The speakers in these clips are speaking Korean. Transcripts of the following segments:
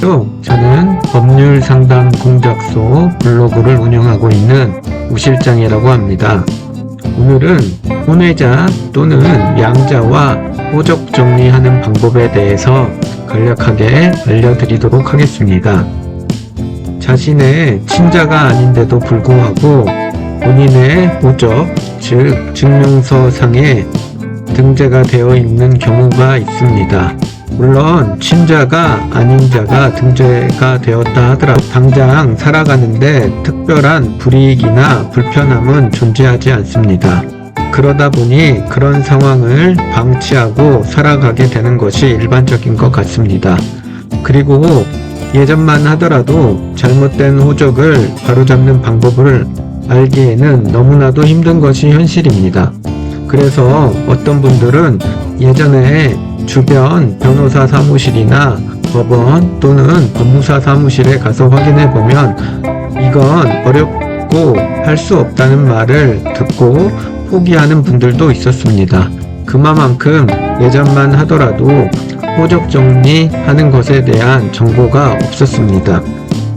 저는 법률 상담 공작소 블로그를 운영하고 있는 우실장이라고 합니다. 오늘은 혼외자 또는 양자와 호적 정리하는 방법에 대해서 간략하게 알려드리도록 하겠습니다. 자신의 친자가 아닌데도 불구하고 본인의 호적, 즉 증명서상에 등재가 되어 있는 경우가 있습니다. 물론 친자가 아닌 자가 등재가 되었다 하더라도 당장 살아가는데 특별한 불이익이나 불편함은 존재하지 않습니다. 그러다 보니 그런 상황을 방치하고 살아가게 되는 것이 일반적인 것 같습니다. 그리고 예전만 하더라도 잘못된 호적을 바로잡는 방법을 알기에는 너무나도 힘든 것이 현실입니다. 그래서 어떤 분들은 예전에 주변 변호사 사무실이나 법원 또는 법무사 사무실에 가서 확인해 보면 이건 어렵고 할 수 없다는 말을 듣고 포기하는 분들도 있었습니다. 그만큼 예전만 하더라도 호적 정리하는 것에 대한 정보가 없었습니다.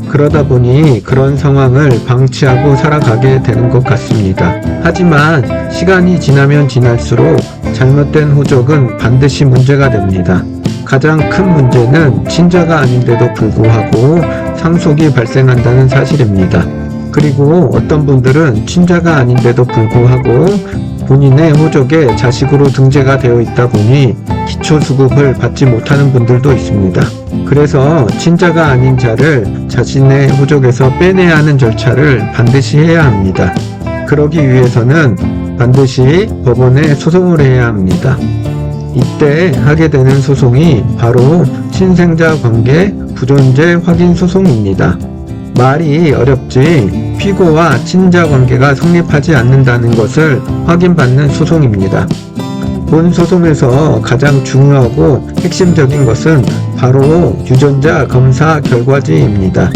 그러다 보니 그런 상황을 방치하고 살아가게 되는 것 같습니다. 하지만 시간이 지나면 지날수록 잘못된 호적은 반드시 문제가 됩니다. 가장 큰 문제는 친자가 아닌데도 불구하고 상속이 발생한다는 사실입니다. 그리고 어떤 분들은 친자가 아닌데도 불구하고 본인의 호적에 자식으로 등재가 되어 있다 보니 기초수급을 받지 못하는 분들도 있습니다. 그래서 친자가 아닌 자를 자신의 호적에서 빼내야 하는 절차를 반드시 해야 합니다. 그러기 위해서는 반드시 법원에 소송을 해야 합니다. 이때 하게 되는 소송이 바로 친생자 관계 부존재 확인 소송입니다. 말이 어렵지 피고와 친자 관계가 성립하지 않는다는 것을 확인받는 소송입니다. 본 소송에서 가장 중요하고 핵심적인 것은 바로 유전자 검사 결과지입니다.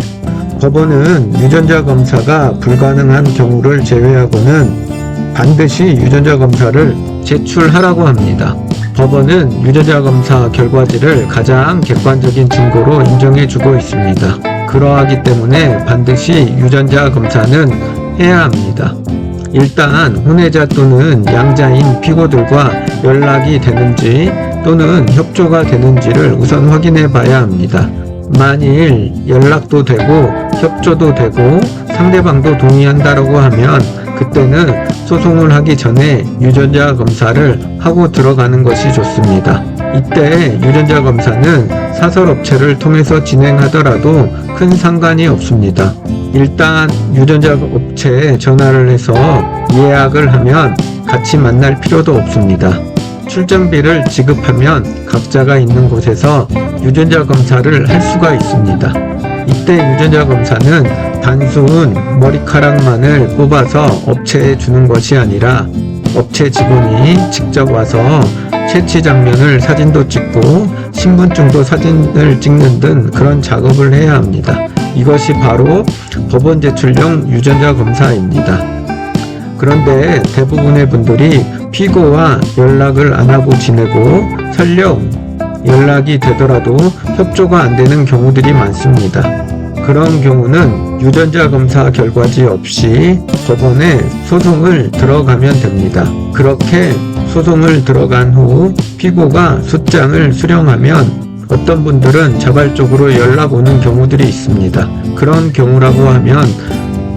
법원은 유전자 검사가 불가능한 경우를 제외하고는 반드시 유전자 검사를 제출하라고 합니다. 법원은 유전자 검사 결과지를 가장 객관적인 증거로 인정해주고 있습니다. 그러하기 때문에 반드시 유전자 검사는 해야 합니다. 일단 혼외자 또는 양자인 피고들과 연락이 되는지 또는 협조가 되는지를 우선 확인해 봐야 합니다. 만일 연락도 되고 협조도 되고 상대방도 동의한다라고 하면 그때는 소송을 하기 전에 유전자 검사를 하고 들어가는 것이 좋습니다. 이때 유전자 검사는 사설업체를 통해서 진행하더라도 큰 상관이 없습니다. 일단 유전자 업체에 전화를 해서 예약을 하면 같이 만날 필요도 없습니다. 출전비를 지급하면 각자가 있는 곳에서 유전자 검사를 할 수가 있습니다. 이때 유전자 검사는 단순 머리카락만을 뽑아서 업체에 주는 것이 아니라 업체 직원이 직접 와서 채취 장면을 사진도 찍고 신분증도 사진을 찍는 등 그런 작업을 해야 합니다. 이것이 바로 법원 제출용 유전자 검사입니다. 그런데 대부분의 분들이 피고와 연락을 안 하고 지내고 설령 연락이 되더라도 협조가 안 되는 경우들이 많습니다. 그런 경우는 유전자 검사 결과지 없이 법원에 소송을 들어가면 됩니다. 그렇게 소송을 들어간 후 피고가 소장을 수령하면 어떤 분들은 자발적으로 연락 오는 경우들이 있습니다. 그런 경우라고 하면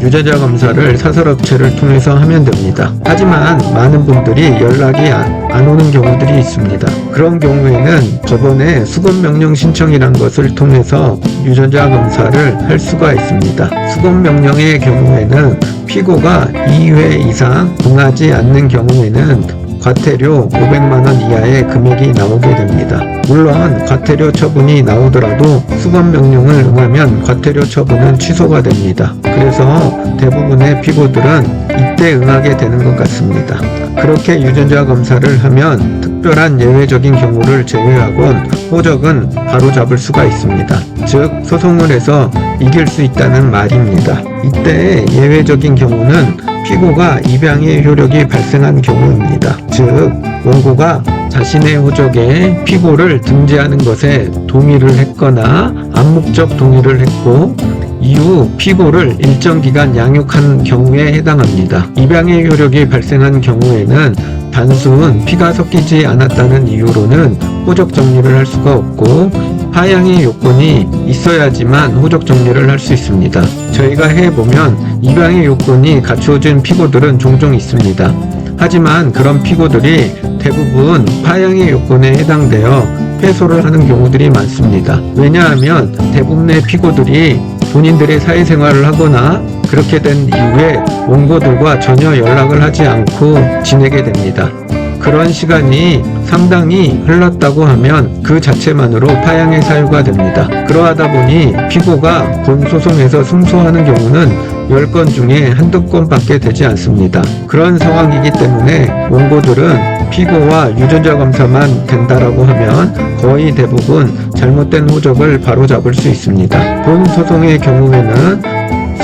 유전자 검사를 사설업체를 통해서 하면 됩니다. 하지만 많은 분들이 연락이 안 오는 경우들이 있습니다. 그런 경우에는 법원에 수검명령 신청이란 것을 통해서 유전자 검사를 할 수가 있습니다. 수검명령의 경우에는 피고가 2회 이상 응하지 않는 경우에는 과태료 500만원 이하의 금액이 나오게 됩니다. 물론 과태료 처분이 나오더라도 수검명령을 응하면 과태료 처분은 취소가 됩니다. 그래서 대부분의 피고들은 이때 응하게 되는 것 같습니다. 그렇게 유전자 검사를 하면 특별한 예외적인 경우를 제외하곤 호적은 바로잡을 수가 있습니다. 즉 소송을 해서 이길 수 있다는 말입니다. 이때 예외적인 경우는 피고가 입양의 효력이 발생한 경우입니다. 즉 원고가 자신의 호적에 피고를 등재하는 것에 동의를 했거나 암묵적 동의를 했고 이후 피고를 일정 기간 양육한 경우에 해당합니다. 입양의 효력이 발생한 경우에는 단순 피가 섞이지 않았다는 이유로는 호적 정리를 할 수가 없고 파양의 요건이 있어야지만 호적 정리를 할 수 있습니다. 저희가 해보면 입양의 요건이 갖추어진 피고들은 종종 있습니다. 하지만 그런 피고들이 대부분 파양의 요건에 해당되어 패소를 하는 경우들이 많습니다. 왜냐하면 대부분의 피고들이 본인들의 사회생활을 하거나 그렇게 된 이후에 원고들과 전혀 연락을 하지 않고 지내게 됩니다. 그런 시간이 상당히 흘렀다고 하면 그 자체만으로 파양의 사유가 됩니다. 그러하다 보니 피고가 본소송에서 승소하는 경우는 10건 중에 한두 건밖에 되지 않습니다. 그런 상황이기 때문에 원고들은 피고와 유전자 검사만 된다라고 하면 거의 대부분 잘못된 호적을 바로잡을 수 있습니다. 본 소송의 경우에는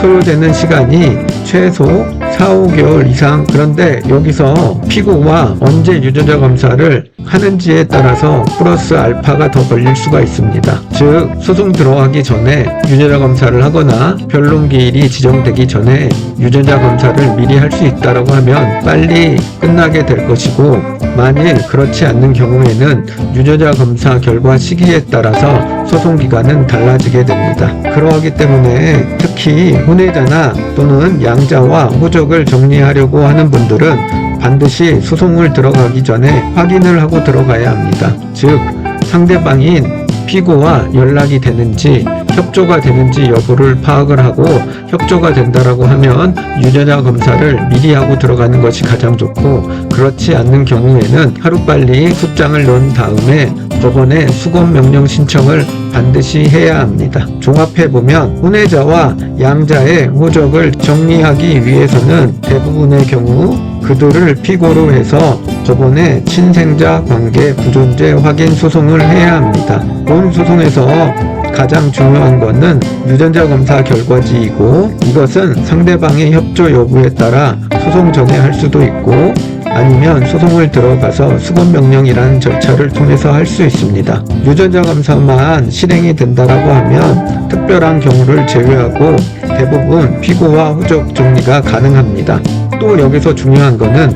소요되는 시간이 최소 4-5개월 이상. 그런데 여기서 피고가 언제 유전자 검사를 하는지에 따라서 플러스 알파가 더 걸릴 수가 있습니다. 즉 소송 들어가기 전에 유전자 검사를 하거나 변론기일이 지정되기 전에 유전자 검사를 미리 할 수 있다고 하면 빨리 끝나게 될 것이고, 만일 그렇지 않는 경우에는 유전자 검사 결과 시기에 따라서 소송 기간은 달라지게 됩니다. 그러하기 때문에 특히 혼외자나 또는 양자와 호적을 정리하려고 하는 분들은 반드시 소송을 들어가기 전에 확인을 하고 들어가야 합니다. 즉 상대방인 피고와 연락이 되는지 협조가 되는지 여부를 파악을 하고, 협조가 된다라고 하면 유전자 검사를 미리 하고 들어가는 것이 가장 좋고, 그렇지 않는 경우에는 하루빨리 숙장을 넣은 다음에 법원에 수검명령 신청을 반드시 해야 합니다. 종합해보면 혼외자와 양자의 호적을 정리하기 위해서는 대부분의 경우 그들을 피고로 해서 법원에 친생자 관계 부존재 확인 소송을 해야 합니다. 본 소송에서 가장 중요한 것은 유전자 검사 결과지이고, 이것은 상대방의 협조 여부에 따라 소송 전에 할 수도 있고 아니면 소송을 들어가서 수검명령이라는 절차를 통해서 할 수 있습니다. 유전자 검사만 실행이 된다라고 하면 특별한 경우를 제외하고 대부분 피고와 호적 정리가 가능합니다. 또 여기서 중요한 거는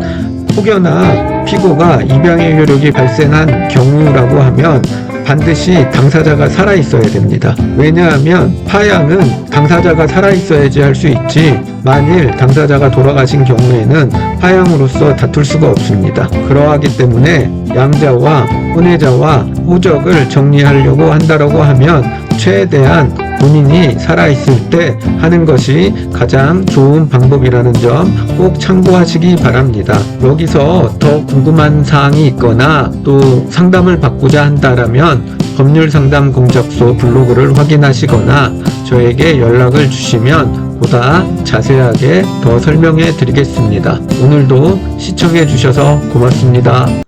혹여나 피고가 입양의 효력이 발생한 경우라고 하면 반드시 당사자가 살아있어야 됩니다. 왜냐하면 파양은 당사자가 살아있어야지 할 수 있지, 만일 당사자가 돌아가신 경우에는 파양으로서 다툴 수가 없습니다. 그러하기 때문에 양자와 혼외자와 호적을 정리하려고 한다라고 하면 최대한 본인이 살아있을 때 하는 것이 가장 좋은 방법이라는 점 꼭 참고하시기 바랍니다. 여기서 더 궁금한 사항이 있거나 또 상담을 받고자 한다라면 법률상담 공작소 블로그를 확인하시거나 저에게 연락을 주시면 보다 자세하게 더 설명해 드리겠습니다. 오늘도 시청해 주셔서 고맙습니다.